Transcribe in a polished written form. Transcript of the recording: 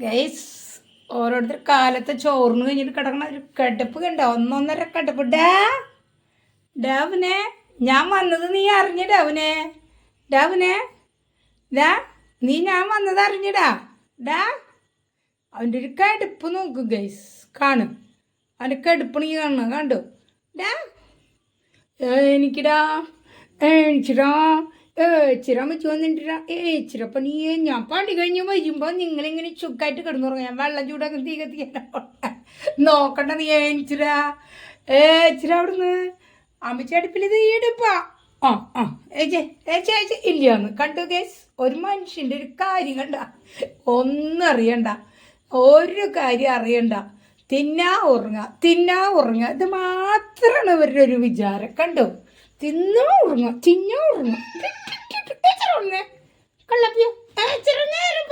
Guys ഓരോരുത്തർ കാലത്തെ ചോറിന് കഴിഞ്ഞിട്ട് കിടക്കണ ഒരു കടുപ്പ് കണ്ടോ, ഒന്നൊന്നര കടുപ്പ്. ഡാവിനെ ഞാൻ വന്നത് നീ അറിഞ്ഞ ഡാവിനെ നീ ഞാൻ വന്നത് അറിഞ്ഞടാ. അവൻ്റെ ഒരു കടുപ്പ് നോക്ക് ഗൈസ്, കാണും അവൻ്റെ കടുപ്പ് നീ കാണണം, കണ്ടു എനിക്കിടാ ഏച്ചിരാ വെച്ച് വന്നിട്ടാ ഏച്ചിരപ്പം നീ ഞാൻ പണി കഴിഞ്ഞ് വരുമ്പോൾ നിങ്ങളിങ്ങനെ ചുക്കായിട്ട് കിടന്നുറങ്ങും. ഞാൻ വെള്ളം ചൂടാക്കി തീ കത്തിക്കാൻ നോക്കണ്ട നീ ഏച്ചിരാ അവിടുന്ന് അമ്മച്ചി അടുപ്പിൽ തീ എടുപ്പാ. ഏച്ചി ഇല്ലാന്ന് കണ്ടു ഗേസ്. ഒരു മനുഷ്യൻ്റെ ഒരു കാര്യം കണ്ട, ഒന്നും അറിയണ്ട, ഒരു കാര്യം അറിയണ്ട, തിന്നാ ഉറങ്ങുക ഇത് മാത്രമാണ് ഇവരുടെ ഒരു വിചാരം. കണ്ടോ, തിന്നാ ഉറങ്ങുക കള്ളപ്പിയോ നേരം